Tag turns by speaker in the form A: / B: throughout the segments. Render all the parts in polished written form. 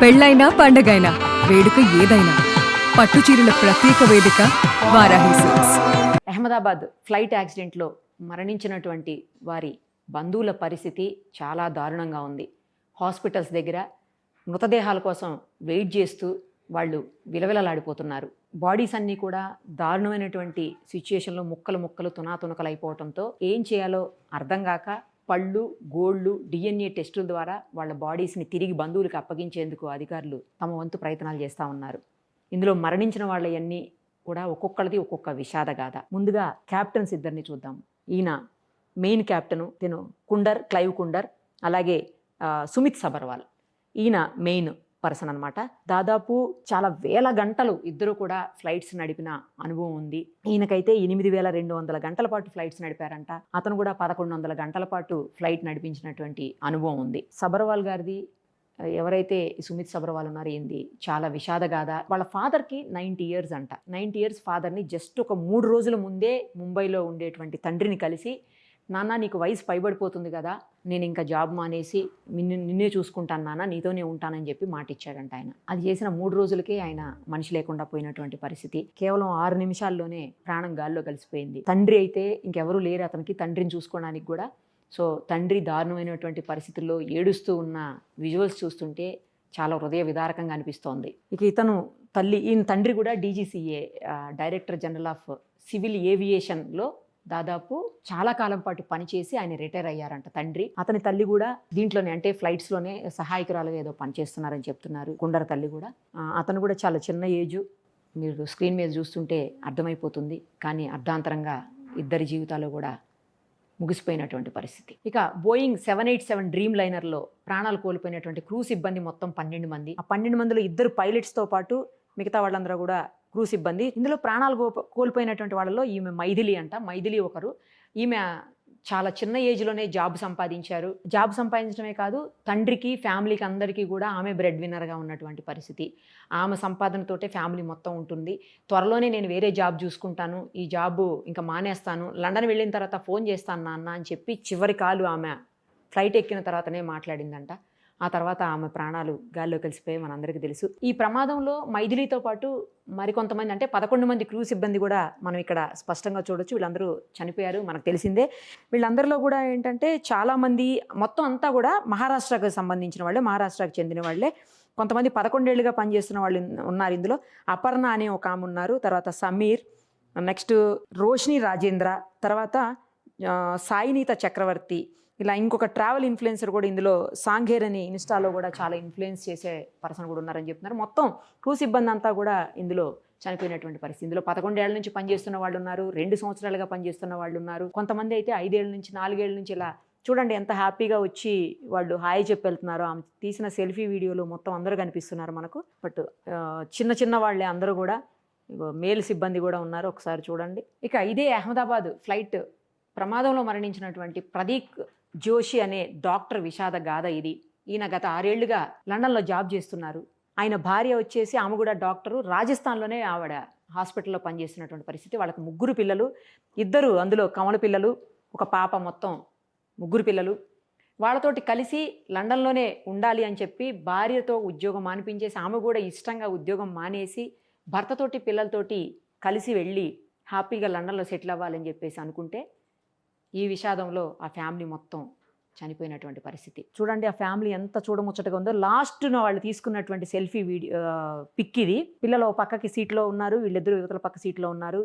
A: పెళ్ళైనా పండగైనా వేడుక ఏదైనా పట్టు చీరల ప్రత్యేక వేదిక వారాహి సిల్క్స్.
B: అహ్మదాబాద్ ఫ్లైట్ యాక్సిడెంట్లో మరణించినటువంటి వారి బంధువుల పరిస్థితి చాలా దారుణంగా ఉంది. హాస్పిటల్స్ దగ్గర మృతదేహాల కోసం వెయిట్ చేస్తూ వాళ్ళు విలవిలలాడిపోతున్నారు. బాడీస్ అన్నీ కూడా దారుణమైనటువంటి సిచ్యుయేషన్లో ముక్కలు ముక్కలు తునాతునకలు అయిపోవడంతో ఏం చేయాలో అర్థం కాక పళ్ళు, గోళ్ళు, డిఎన్ఏ టెస్టుల ద్వారా వాళ్ళ బాడీస్ని తిరిగి బంధువులకు అప్పగించేందుకు అధికారులు తమ వంతు ప్రయత్నాలు చేస్తూ ఉన్నారు. ఇందులో మరణించిన వాళ్ళవన్నీ కూడా ఒక్కొక్కరిది ఒక్కొక్క విషాదగాథ. ముందుగా క్యాప్టెన్స్ ఇద్దరిని చూద్దాం. ఈయన మెయిన్ క్యాప్టెను, తిను క్లైవ్ కుండర్, అలాగే సుమిత్ సబర్వాల్. ఈయన మెయిన్ పర్సన్ అనమాట. దాదాపు చాలా వేల గంటలు ఇద్దరు కూడా ఫ్లైట్స్ నడిపిన అనుభవం ఉంది. ఈయనకైతే 8,200 గంటల పాటు ఫ్లైట్స్ నడిపారంట. అతను కూడా 1,100 గంటల పాటు ఫ్లైట్ నడిపించినటువంటి అనుభవం ఉంది. సబర్వాల్ గారిది, ఎవరైతే సుమిత్ సబర్వాల్ ఉన్నారో, ఏంది చాలా విషాదగాథ. వాళ్ళ ఫాదర్కి 90 ఇయర్స్ అంట. 90 ఇయర్స్ ఫాదర్ని జస్ట్ ఒక 3 రోజుల ముందే ముంబైలో ఉండేటువంటి తండ్రిని కలిసి, నాన్న నీకు వయసు పైబడిపోతుంది కదా, నేను ఇంకా జాబ్ మానేసి నిన్నే చూసుకుంటాను నాన్న, నీతోనే ఉంటానని చెప్పి మాట ఇచ్చాడంట ఆయన. అది చేసిన 3 రోజులకే ఆయన మనిషి లేకుండా పోయినటువంటి పరిస్థితి. కేవలం 6 నిమిషాల్లోనే ప్రాణం గాల్లో కలిసిపోయింది. తండ్రి అయితే ఇంకెవరూ లేరు అతనికి తండ్రిని చూసుకోవడానికి కూడా. సో తండ్రి దారుణమైనటువంటి పరిస్థితుల్లో ఏడుస్తూ ఉన్న విజువల్స్ చూస్తుంటే చాలా హృదయ విదారకంగా అనిపిస్తోంది. ఇక ఈయన తండ్రి కూడా DGCA, director general of civil ఏవియేషన్లో దాదాపు చాలా కాలం పాటు పనిచేసి ఆయన రిటైర్ అయ్యారంట తండ్రి. అతని తల్లి కూడా దీంట్లోనే, అంటే ఫ్లైట్స్లోనే సహాయకురాలుగా ఏదో పనిచేస్తున్నారని చెప్తున్నారు. కుండర తల్లి కూడా. అతను కూడా చాలా చిన్న ఏజు, మీరు స్క్రీన్ మీద చూస్తుంటే అర్థమైపోతుంది. కానీ అర్ధాంతరంగా ఇద్దరి జీవితాలు కూడా ముగిసిపోయినటువంటి పరిస్థితి. ఇక బోయింగ్ 787 డ్రీమ్ లైనర్లో ప్రాణాలు కోల్పోయినటువంటి క్రూ సిబ్బంది మొత్తం 12 మంది. ఆ 12 మందిలో 2 పైలట్స్తో పాటు మిగతా వాళ్ళందరూ కూడా క్రూ సిబ్బంది. ఇందులో ప్రాణాలు కోల్పోయినటువంటి వాళ్ళలో ఈమె మైథిలి అంట. మైథిలి ఒకరు. ఈమె చాలా చిన్న ఏజ్లోనే జాబ్ సంపాదించారు. జాబ్ సంపాదించడమే కాదు, తండ్రికి, ఫ్యామిలీకి అందరికీ కూడా ఆమె బ్రెడ్ విన్నర్గా ఉన్నటువంటి పరిస్థితి. ఆమె సంపాదనతోటే ఫ్యామిలీ మొత్తం ఉంటుంది. త్వరలోనే నేను వేరే జాబ్ చూసుకుంటాను, ఈ జాబు ఇంకా మానేస్తాను, లండన్ వెళ్ళిన తర్వాత ఫోన్ చేస్తాను నాన్న అని చెప్పి చివరి కాలు ఆమె ఫ్లైట్ ఎక్కిన తర్వాతనే మాట్లాడిందంట. ఆ తర్వాత ఆమె ప్రాణాలు గాల్లో కలిసిపోయి మనందరికీ తెలుసు. ఈ ప్రమాదంలో మైథిలితో పాటు మరికొంతమంది, అంటే 11 మంది క్రూ సిబ్బంది కూడా మనం ఇక్కడ స్పష్టంగా చూడొచ్చు. వీళ్ళందరూ చనిపోయారు, మనకు తెలిసిందే. వీళ్ళందరిలో కూడా ఏంటంటే చాలామంది, మొత్తం అంతా కూడా మహారాష్ట్రకు సంబంధించిన వాళ్ళే, మహారాష్ట్రకు చెందిన వాళ్ళే. కొంతమంది 11 ఏళ్ళుగా పనిచేస్తున్న వాళ్ళు ఉన్నారు ఇందులో. అపర్ణ అనే ఒక ఆమె ఉన్నారు, తర్వాత సమీర్, నెక్స్ట్ రోషిని రాజేంద్ర, తర్వాత సాయినీత చక్రవర్తి, ఇలా ఇంకొక ట్రావెల్ ఇన్ఫ్లుయెన్సర్ కూడా ఇందులో, సాంఘేర్ అని ఇన్స్టాలో కూడా చాలా ఇన్ఫ్లుయెన్స్ చేసే పర్సన్ కూడా ఉన్నారని చెప్తున్నారు. మొత్తం క్రూ సిబ్బంది అంతా కూడా ఇందులో చనిపోయినటువంటి పరిస్థితి. ఇందులో 11 ఏళ్ల నుంచి పనిచేస్తున్న వాళ్ళు ఉన్నారు, 2 సంవత్సరాలుగా పనిచేస్తున్న వాళ్ళు ఉన్నారు, కొంతమంది అయితే 5 ఏళ్ళ నుంచి, 4 ఏళ్ళ నుంచి. ఇలా చూడండి ఎంత హ్యాపీగా వచ్చి వాళ్ళు హాయ్ చెప్పి వెళ్తున్నారు. ఆమె తీసిన సెల్ఫీ వీడియోలు మొత్తం అందరూ కనిపిస్తున్నారు మనకు. బట్ చిన్న చిన్న వాళ్ళే అందరూ కూడా. మేల్ సిబ్బంది కూడా ఉన్నారు, ఒకసారి చూడండి. ఇక ఇదే అహ్మదాబాద్ ఫ్లైట్ ప్రమాదంలో మరణించినటువంటి ప్రదీక్ జోషి అనే డాక్టర్ విషాద గాథ ఇది. ఈయన గత 6 ఏళ్లుగా లండన్లో జాబ్ చేస్తున్నారు. ఆయన భార్య వచ్చేసి, ఆమె కూడా డాక్టరు, రాజస్థాన్లోనే ఆవిడ హాస్పిటల్లో పనిచేస్తున్నటువంటి పరిస్థితి. వాళ్ళకి 3 పిల్లలు, 2 అందులో కమల పిల్లలు, ఒక పాప, మొత్తం 3 పిల్లలు. వాళ్ళతోటి కలిసి లండన్లోనే ఉండాలి అని చెప్పి భార్యతో ఉద్యోగం మానిపించేసి, ఆమె కూడా ఇష్టంగా ఉద్యోగం మానేసి భర్తతోటి పిల్లలతోటి కలిసి వెళ్ళి హ్యాపీగా లండన్లో సెటిల్ అవ్వాలని చెప్పేసి అనుకుంటే, ఈ విషాదంలో ఆ ఫ్యామిలీ మొత్తం చనిపోయినటువంటి పరిస్థితి. చూడండి ఆ ఫ్యామిలీ ఎంత చూడముచ్చటగా ఉందో. లాస్ట్న వాళ్ళు తీసుకున్నటువంటి సెల్ఫీ పిక్ ఇది. పిల్లలు పక్కకి సీట్లో ఉన్నారు, వీళ్ళిద్దరూ యువతల పక్క సీట్లో ఉన్నారు.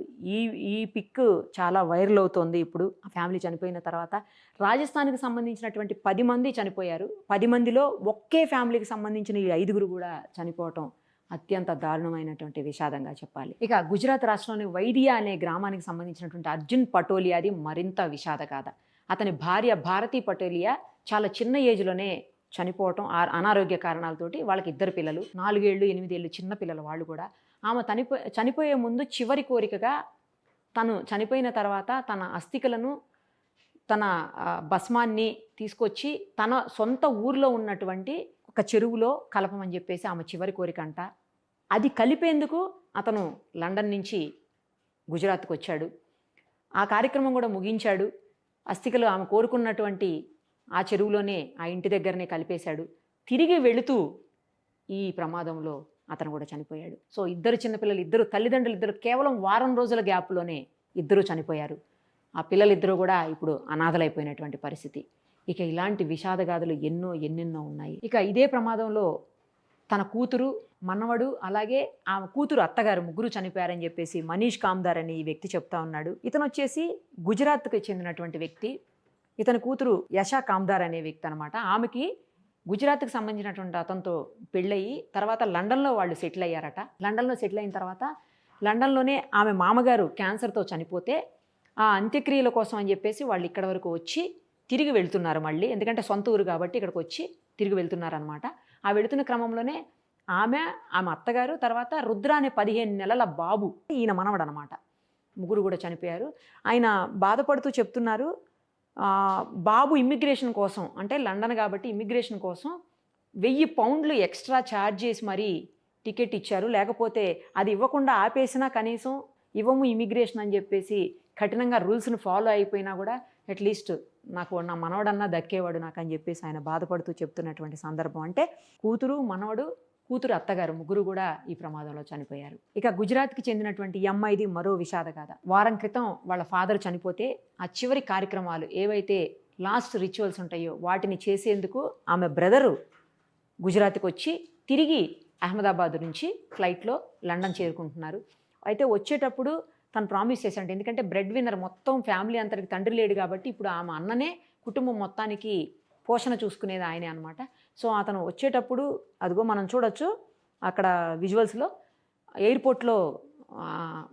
B: ఈ పిక్ చాలా వైరల్ అవుతోంది ఇప్పుడు. ఆ ఫ్యామిలీ చనిపోయిన తర్వాత రాజస్థాన్కి సంబంధించినటువంటి 10 మంది చనిపోయారు. 10 మందిలో ఒకే ఫ్యామిలీకి సంబంధించిన ఈ 5గురు కూడా చనిపోవటం అత్యంత దారుణమైనటువంటి విషాదంగా చెప్పాలి. ఇక గుజరాత్ రాష్ట్రంలోని వైదియా అనే గ్రామానికి సంబంధించినటువంటి అర్జున్ పటోలియాది మరింత విషాదగాథ. అతని భార్య భారతీ పటోలియా చాలా చిన్న ఏజ్లోనే చనిపోవటం, అనారోగ్య కారణాలతోటి. వాళ్ళకి 2 పిల్లలు, 4 ఏళ్ళు 8 ఏళ్ళు చిన్న పిల్లలు వాళ్ళు కూడా. ఆమె చనిపోయే ముందు చివరి కోరికగా, తను చనిపోయిన తర్వాత తన అస్థికలను, తన భస్మాన్ని తీసుకొచ్చి తన సొంత ఊర్లో ఉన్నటువంటి ఒక చెరువులో కలపమని చెప్పేసి ఆమె చివరి కోరిక అంట. అది కలిపేందుకు అతను లండన్ నుంచి గుజరాత్కు వచ్చాడు. ఆ కార్యక్రమం కూడా ముగించాడు. అస్థికలు ఆమె కోరుకున్నటువంటి ఆ చెరువులోనే, ఆ ఇంటి దగ్గరనే కలిపేశాడు. తిరిగి వెళుతూ ఈ ప్రమాదంలో అతను కూడా చనిపోయాడు. సో ఇద్దరు చిన్నపిల్లలు, ఇద్దరు తల్లిదండ్రులు, ఇద్దరు కేవలం వారం రోజుల గ్యాప్లోనే ఇద్దరు చనిపోయారు. ఆ పిల్లలిద్దరూ కూడా ఇప్పుడు అనాథలైపోయినటువంటి పరిస్థితి. ఇక ఇలాంటి విషాదగాథలు ఎన్నెన్నో ఉన్నాయి. ఇక ఇదే ప్రమాదంలో తన కూతురు, మనవడు, అలాగే ఆ కూతురు అత్తగారు ముగ్గురు చనిపోయారని చెప్పేసి మనీష్ కామ్దార్ అని ఈ వ్యక్తి చెప్తా ఉన్నాడు. ఇతను వచ్చేసి గుజరాత్కి చెందినటువంటి వ్యక్తి. ఇతని కూతురు యశా కామ్దార్ అనే వ్యక్తి అనమాట. ఆమెకి గుజరాత్కి సంబంధించినటువంటి అతనితో పెళ్ళయి తర్వాత లండన్లో వాళ్ళు సెటిల్ అయ్యారట. లండన్లో సెటిల్ అయిన తర్వాత లండన్లోనే ఆమె మామగారు క్యాన్సర్తో చనిపోతే ఆ అంత్యక్రియల కోసం అని చెప్పేసి వాళ్ళు ఇక్కడ వరకు వచ్చి తిరిగి వెళ్తున్నారు మళ్ళీ. ఎందుకంటే సొంత ఊరు కాబట్టి ఇక్కడికి వచ్చి తిరిగి వెళ్తున్నారనమాట. ఆ వెళుతున్న క్రమంలోనే ఆమె అత్తగారు, తర్వాత రుద్ర అనే 15 నెలల బాబు, ఈయన మనవడు అనమాట, ముగ్గురు కూడా చనిపోయారు. ఆయన బాధపడుతూ చెప్తున్నారు, బాబు ఇమ్మిగ్రేషన్ కోసం, అంటే లండన్ కాబట్టి ఇమ్మిగ్రేషన్ కోసం 1000 పౌండ్లు ఎక్స్ట్రా ఛార్జ్ చేసి మరీ టికెట్ ఇచ్చారు. లేకపోతే అది ఇవ్వకుండా ఆపేసినా కనీసం ఇవ్వము ఇమిగ్రేషన్ అని చెప్పేసి కఠినంగా రూల్స్ని ఫాలో అయిపోయినా కూడా అట్లీస్ట్ నాకు నా మనవడన్నా దక్కేవాడు నాకు అని చెప్పేసి ఆయన బాధపడుతూ చెప్తున్నటువంటి సందర్భం. అంటే కూతురు, మనవడు, కూతురు అత్తగారు ముగ్గురు కూడా ఈ ప్రమాదంలో చనిపోయారు. ఇక గుజరాత్కి చెందినటువంటి ఈ అమ్మాయిది మరో విషాద గాథ. వారం క్రితం వాళ్ళ ఫాదర్ చనిపోతే ఆ చివరి కార్యక్రమాలు ఏవైతే లాస్ట్ రిచువల్స్ ఉంటాయో వాటిని చేసేందుకు ఆమె బ్రదరు గుజరాత్కి వచ్చి తిరిగి అహ్మదాబాద్ నుంచి ఫ్లైట్లో లండన్ చేరుకుంటున్నారు. అయితే వచ్చేటప్పుడు తను ప్రామిస్ చేశాడు, ఎందుకంటే బ్రెడ్ విన్నర్, మొత్తం ఫ్యామిలీ అంతటికి తండ్రి లేడు కాబట్టి ఇప్పుడు ఆమె అన్ననే కుటుంబం మొత్తానికి పోషణ చూసుకునేది ఆయనే అనమాట. సో అతను వచ్చేటప్పుడు అదిగో మనం చూడొచ్చు అక్కడ విజువల్స్లో, ఎయిర్పోర్ట్లో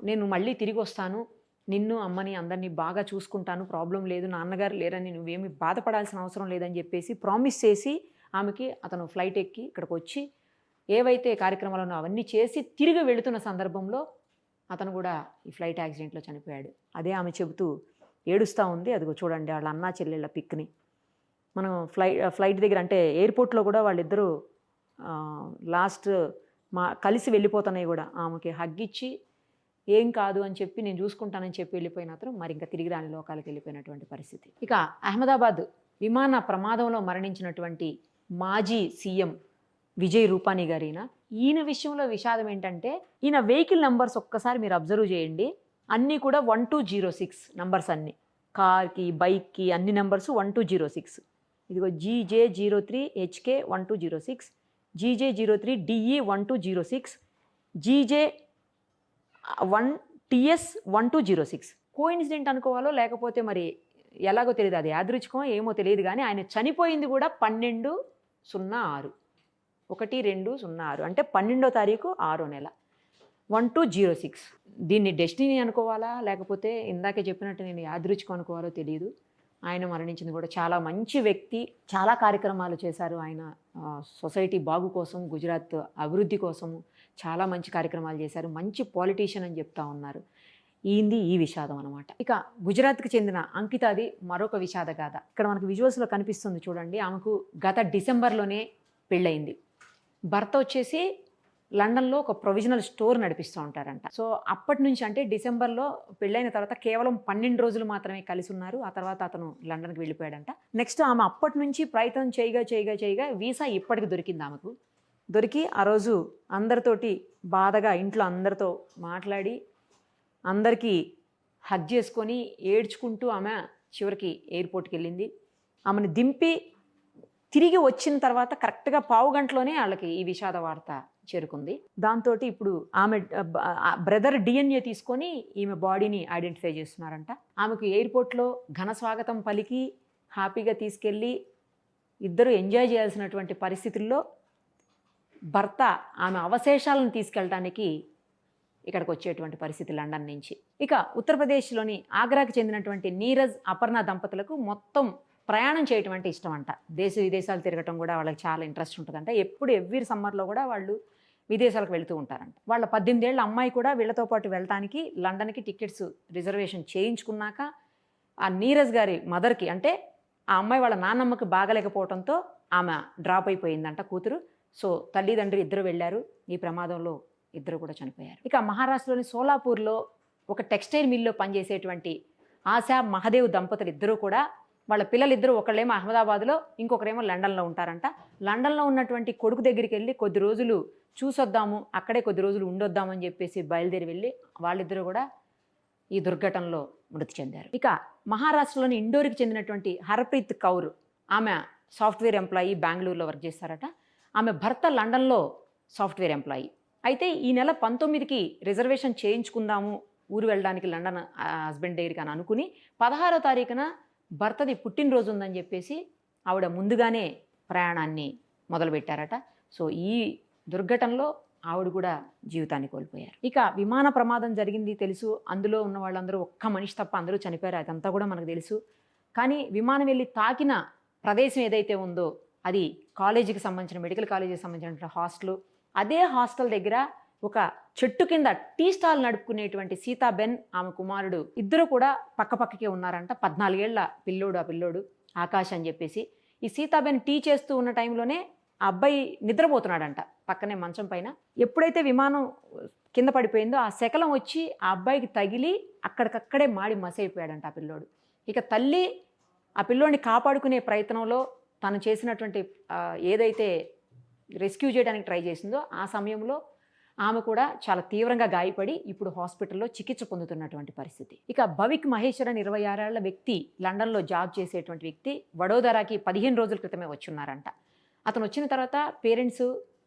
B: నేను మళ్ళీ తిరిగి వస్తాను, నిన్ను అమ్మని అందరినీ బాగా చూసుకుంటాను, ప్రాబ్లం లేదు, నాన్నగారు లేరని నువ్వేమీ బాధపడాల్సిన అవసరం లేదని చెప్పేసి ప్రామిస్ చేసి ఆమెకి అతను ఫ్లైట్ ఎక్కి ఇక్కడికి వచ్చి ఏవైతే కార్యక్రమాలు ఉన్నాయో అవన్నీ చేసి తిరిగి వెళుతున్న సందర్భంలో అతను కూడా ఈ ఫ్లైట్ యాక్సిడెంట్లో చనిపోయాడు. అదే ఆమె చెబుతూ ఏడుస్తూ ఉంది. అదిగో చూడండి వాళ్ళ అన్నా చెల్లెళ్ళ పిక్ని. మనం ఫ్లైట్ దగ్గర, అంటే ఎయిర్పోర్ట్లో కూడా వాళ్ళిద్దరూ లాస్ట్ కలిసి వెళ్ళిపోతున్నాయి కూడా. ఆమెకి హగ్ ఇచ్చి ఏం కాదు అని చెప్పి నేను చూసుకుంటానని చెప్పి వెళ్ళిపోయిన అతను మరి ఇంకా తిరిగి రాని లోకాలకు వెళ్ళిపోయినటువంటి పరిస్థితి. ఇక అహ్మదాబాద్ విమాన ప్రమాదంలో మరణించినటువంటి మాజీ సీఎం విజయ్ రూపానీ గారు, ఈయన విషయంలో విషాదం ఏంటంటే ఈయన వెహికల్ నెంబర్స్ ఒక్కసారి మీరు అబ్జర్వ్ చేయండి, అన్నీ కూడా 1206 నంబర్స్, అన్నీ కార్కి బైక్కి అన్ని నెంబర్స్ 1206. ఇదిగో GJ03HK 1206, GJ03DE 1206, GJ1TS 1206. కోఇన్సిడెంట్ అనుకోవాలో లేకపోతే మరి ఎలాగో తెలియదు, అది యాదృచ్ఛికమో ఏమో తెలియదు, కానీ ఆయన చనిపోయింది కూడా 12/06, 12/06, అంటే 12వ తారీఖు 6వ నెల, 1206. దీన్ని డెస్టినీ అనుకోవాలా లేకపోతే ఇందాకే చెప్పినట్టు నేను యాదృచ్ఛికం అనుకోవాలో తెలియదు. ఆయన మరణించింది కూడా చాలా మంచి వ్యక్తి, చాలా కార్యక్రమాలు చేశారు ఆయన సొసైటీ బాగు కోసం, గుజరాత్ అభివృద్ధి కోసము చాలా మంచి కార్యక్రమాలు చేశారు, మంచి పాలిటీషియన్ అని చెప్తా ఉన్నారు. ఈ విషాదం అనమాట. ఇక గుజరాత్కి చెందిన అంకితాది మరొక విషాద గాథ. ఇక్కడ మనకు విజువల్స్లో కనిపిస్తుంది చూడండి. ఆమెకు గత డిసెంబర్లోనే పెళ్ళయింది. భర్త వచ్చేసి లండన్లో ఒక ప్రొవిజనల్ స్టోర్ నడిపిస్తూ ఉంటారంట. సో అప్పటి నుంచి, అంటే డిసెంబర్లో పెళ్ళైన తర్వాత కేవలం 12 రోజులు మాత్రమే కలిసి ఉన్నారు. ఆ తర్వాత అతను లండన్కి వెళ్ళిపోయాడంట. నెక్స్ట్ ఆమె అప్పటి నుంచి ప్రయత్నం చేయగా వీసా ఇప్పటికి దొరికింది ఆమెకు. దొరికి ఆ రోజు అందరితోటి బాధగా ఇంట్లో అందరితో మాట్లాడి అందరికీ హగ్ చేసుకొని ఏడ్చుకుంటూ ఆమె చివరికి ఎయిర్పోర్ట్కి వెళ్ళింది. ఆమెను దింపి తిరిగి వచ్చిన తర్వాత కరెక్ట్గా 1/2 గంటలోనే వాళ్ళకి ఈ విషాద వార్త చేరుకుంది. దాంతో ఇప్పుడు ఆమె బ్రదర్ DNA తీసుకొని ఈమె బాడీని ఐడెంటిఫై చేస్తున్నారంట. ఆమెకు ఎయిర్పోర్ట్లో ఘన స్వాగతం పలికి హ్యాపీగా తీసుకెళ్ళి ఇద్దరు ఎంజాయ్ చేయాల్సినటువంటి పరిస్థితుల్లో భర్త ఆమె అవశేషాలను తీసుకెళ్ళడానికి ఇక్కడికి వచ్చేటువంటి పరిస్థితి లండన్ నుంచి. ఇక ఉత్తరప్రదేశ్లోని ఆగ్రాకి చెందినటువంటి నీరజ్, అపర్ణ దంపతులకు మొత్తం ప్రయాణం చేయటం అంటే ఇష్టం అంట. దేశ విదేశాలు తిరగటం కూడా వాళ్ళకి చాలా ఇంట్రెస్ట్ ఉంటుందంట. ఎవ్రీ సమ్మర్లో కూడా వాళ్ళు విదేశాలకు వెళుతూ ఉంటారంట. వాళ్ళ 18 ఏళ్ల అమ్మాయి కూడా వీళ్ళతో పాటు వెళ్ళటానికి లండన్కి టికెట్స్ రిజర్వేషన్ చేయించుకున్నాక ఆ నీరజ్ గారి మదర్కి, అంటే ఆ అమ్మాయి వాళ్ళ నాన్నమ్మకి బాగలేకపోవడంతో ఆమె డ్రాప్ అయిపోయిందంట కూతురు. సో తల్లిదండ్రి ఇద్దరు వెళ్ళారు. ఈ ప్రమాదంలో ఇద్దరు కూడా చనిపోయారు. ఇక మహారాష్ట్రలోని సోలాపూర్లో ఒక టెక్స్టైల్ మిల్లో పనిచేసేటువంటి ఆశా మహదేవ్ దంపతులు ఇద్దరూ కూడా వాళ్ళ పిల్లలిద్దరూ ఒకళ్ళేమో అహ్మదాబాద్లో, ఇంకొకరేమో లండన్లో ఉంటారంట. లండన్లో ఉన్నటువంటి కొడుకు దగ్గరికి వెళ్ళి కొద్ది రోజులు చూసొద్దాము, అక్కడే కొద్ది రోజులు ఉండొద్దామని చెప్పేసి బయలుదేరి వెళ్ళి వాళ్ళిద్దరూ కూడా ఈ దుర్ఘటనలో మృతి చెందారు. ఇక మహారాష్ట్రలోని ఇండోర్కి చెందినటువంటి హర్ప్రీత్ కౌర్, ఆమె సాఫ్ట్వేర్ ఎంప్లాయీ, బెంగళూరులో వర్క్ చేస్తారట. ఆమె భర్త లండన్లో సాఫ్ట్వేర్ ఎంప్లాయీ. అయితే ఈ నెల 19కి రిజర్వేషన్ చేయించుకుందాము ఊరు వెళ్ళడానికి లండన్ హస్బెండ్ దగ్గరికి అని అనుకుని 16వ తారీఖున భర్తది పుట్టినరోజు ఉందని చెప్పేసి ఆవిడ ముందుగానే ప్రయాణాన్ని మొదలుపెట్టారట. సో ఈ దుర్ఘటనలో ఆవిడ కూడా జీవితాన్ని కోల్పోయారు. ఇక విమాన ప్రమాదం జరిగింది తెలుసు, అందులో ఉన్న వాళ్ళందరూ ఒక్క మనిషి తప్ప అందరూ చనిపోయారు, అదంతా కూడా మనకు తెలుసు. కానీ విమానం వెళ్ళి తాకిన ప్రదేశం ఏదైతే ఉందో అది కాలేజీకి సంబంధించిన, మెడికల్ కాలేజీకి సంబంధించిన హాస్టల్. అదే హాస్టల్ దగ్గర ఒక చెట్టు కింద టీ స్టాల్ నడుపుకునేటువంటి సీతాబెన్, ఆమె కుమారుడు ఇద్దరు కూడా పక్కపక్కకే ఉన్నారంట. 14 ఏళ్ల పిల్లోడు, ఆ పిల్లోడు ఆకాష్ అని చెప్పేసి. ఈ సీతాబెన్ టీ చేస్తూ ఉన్న టైంలోనే ఆ అబ్బాయి నిద్రపోతున్నాడంట పక్కనే మంచం పైన. ఎప్పుడైతే విమానం కింద పడిపోయిందో ఆ శకలం వచ్చి ఆ అబ్బాయికి తగిలి అక్కడికక్కడే మాడి మసైపోయాడంట ఆ పిల్లోడు. ఇక తల్లి ఆ పిల్లోడిని కాపాడుకునే ప్రయత్నంలో తను చేసినటువంటి ఏదైతే రెస్క్యూ చేయడానికి ట్రై చేసిందో ఆ సమయంలో ఆమె కూడా చాలా తీవ్రంగా గాయపడి ఇప్పుడు హాస్పిటల్లో చికిత్స పొందుతున్నటువంటి పరిస్థితి. ఇక భవిక్ మహేశ్వర్ అని 26 ఏళ్ల వ్యక్తి, లండన్లో జాబ్ చేసేటువంటి వ్యక్తి, వడోదరాకి 15 రోజుల క్రితమే వచ్చున్నారంట. అతను వచ్చిన తర్వాత పేరెంట్స్,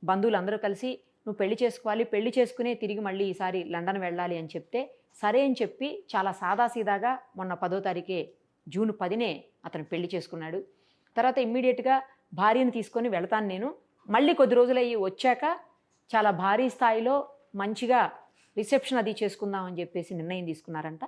B: బంధువులు అందరూ కలిసి నువ్వు పెళ్లి చేసుకోవాలి, పెళ్లి చేసుకునే తిరిగి మళ్ళీ ఈసారి లండన్ వెళ్ళాలి అని చెప్తే సరే అని చెప్పి చాలా సాదాసీదాగా మొన్న 10వ తారీఖే జూన్ 10నే అతను పెళ్లి చేసుకున్నాడు. తర్వాత ఇమ్మీడియట్గా భార్యను తీసుకొని వెళతాను నేను, మళ్ళీ కొద్ది రోజులయ్యి వచ్చాక చాలా భారీ స్థాయిలో మంచిగా రిసెప్షన్ అది చేసుకుందామని చెప్పేసి నిర్ణయం తీసుకున్నారంట.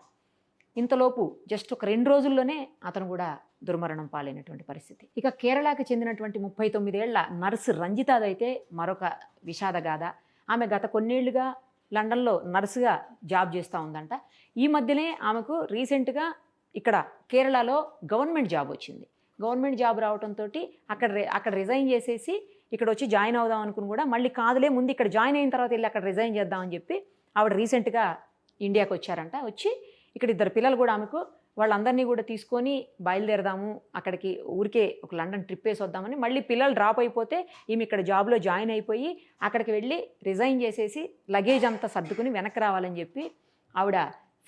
B: ఇంతలోపు జస్ట్ ఒక 2 రోజుల్లోనే అతను కూడా దుర్మరణం పాలైనటువంటి పరిస్థితి. ఇక కేరళకి చెందినటువంటి 39 ఏళ్ల నర్సు రంజితాదైతే మరొక విషాదగాథ. ఆమె గత కొన్నేళ్లుగా లండన్లో నర్సుగా జాబ్ చేస్తూ ఉందంట. ఈ మధ్యనే ఆమెకు రీసెంట్గా ఇక్కడ కేరళలో గవర్నమెంట్ జాబ్ వచ్చింది. గవర్నమెంట్ జాబ్ రావడంతో అక్కడ రిజైన్ చేసేసి ఇక్కడ వచ్చి జాయిన్ అవుదాం అనుకుని కూడా మళ్ళీ కాదులే, ముందు ఇక్కడ జాయిన్ అయిన తర్వాత వెళ్ళి అక్కడ రిజైన్ చేద్దామని చెప్పి ఆవిడ రీసెంట్గా ఇండియాకి వచ్చారంట. వచ్చి ఇక్కడ 2 పిల్లలు కూడా ఆమెకు, వాళ్ళందరినీ కూడా తీసుకొని బయలుదేరదాము అక్కడికి, ఊరికే ఒక లండన్ ట్రిప్ వేసి వద్దామని. మళ్ళీ పిల్లలు డ్రాప్ అయిపోతే ఈమె ఇక్కడ జాబ్లో జాయిన్ అయిపోయి అక్కడికి వెళ్ళి రిజైన్ చేసేసి లగేజ్ అంతా సర్దుకుని వెనక్కి రావాలని చెప్పి ఆవిడ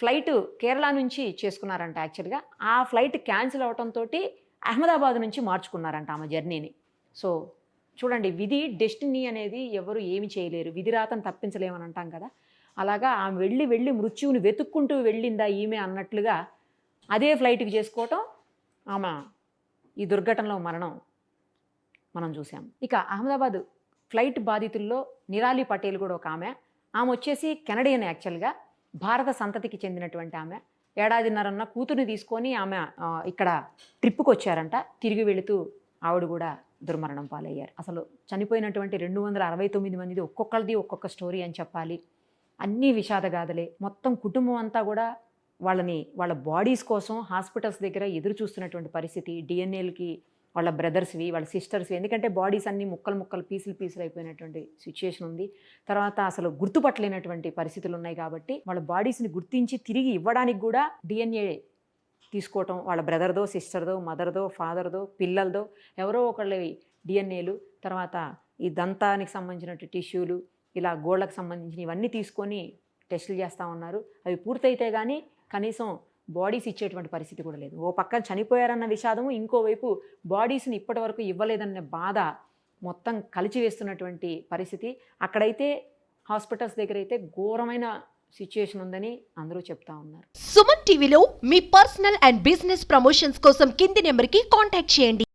B: ఫ్లైట్ కేరళ నుంచి చేసుకున్నారంట. యాక్చువల్గా ఆ ఫ్లైట్ క్యాన్సిల్ అవడంతో అహ్మదాబాద్ నుంచి మార్చుకున్నారంట ఆమె జర్నీని. సో చూడండి, విధి, డెస్టినీ అనేది ఎవరు ఏమి చేయలేరు, విధి రాతను తప్పించలేమని అంటాం కదా, అలాగా ఆమె వెళ్ళి మృత్యువుని వెతుక్కుంటూ వెళ్ళిందా ఈమె అన్నట్లుగా అదే ఫ్లైట్కి చేసుకోవటం, ఆమె ఈ దుర్ఘటనలో మరణం మనం చూసాం. ఇక అహ్మదాబాద్ ఫ్లైట్ బాధితుల్లో నిరాలి పటేల్ కూడా ఒక ఆమె. ఆమె వచ్చేసి కెనడియన్, యాక్చువల్గా భారత సంతతికి చెందినటువంటి ఆమె. 1.5 ఏళ్ల కూతుర్ని తీసుకొని ఆమె ఇక్కడ ట్రిప్పుకి వచ్చారంట. తిరిగి వెళుతూ ఆవిడ కూడా దుర్మరణం పాలయ్యారు. అసలు చనిపోయినటువంటి 269 మందిది ఒక్కొక్కరిది ఒక్కొక్క స్టోరీ అని చెప్పాలి. అన్నీ విషాదగాథలే. మొత్తం కుటుంబం అంతా కూడా వాళ్ళ బాడీస్ కోసం హాస్పిటల్స్ దగ్గర ఎదురు చూస్తున్నటువంటి పరిస్థితి. డిఎన్ఏలకి వాళ్ళ బ్రదర్స్వి, వాళ్ళ సిస్టర్స్వి, ఎందుకంటే బాడీస్ అన్నీ ముక్కలు పీసులు అయిపోయినటువంటి సిచ్యుయేషన్ ఉంది. తర్వాత అసలు గుర్తుపట్టలేనటువంటి పరిస్థితులు ఉన్నాయి కాబట్టి వాళ్ళ బాడీస్ని గుర్తించి తిరిగి ఇవ్వడానికి కూడా డిఎన్ఏ తీసుకోవటం, వాళ్ళ బ్రదర్దో, సిస్టర్దో, మదర్దో, ఫాదర్దో, పిల్లలదో ఎవరో ఒకళ్ళవి డిఎన్ఏలు, తర్వాత ఈ దంతానికి సంబంధించిన టిష్యూలు, ఇలా గోళ్ళకు సంబంధించిన ఇవన్నీ తీసుకొని టెస్టులు చేస్తూ ఉన్నారు. అవి పూర్తయితే కానీ కనీసం బాడీస్ ఇచ్చేటువంటి పరిస్థితి కూడా లేదు. ఓ పక్కన చనిపోయారన్న విషాదము, ఇంకోవైపు బాడీస్ని ఇప్పటి వరకు ఇవ్వలేదన్న బాధ మొత్తం కలిచివేస్తున్నటువంటి పరిస్థితి. అక్కడైతే హాస్పిటల్స్ దగ్గర అయితే ఘోరమైన సిచ్యుయేషన్ ఉందని అందరూ చెప్తా ఉన్నారు.
C: సుమన్ టీవీలో మీ పర్సనల్ అండ్ బిజినెస్ ప్రమోషన్స్ కోసం కింది నెంబర్కి కాంటాక్ట్ చేయండి.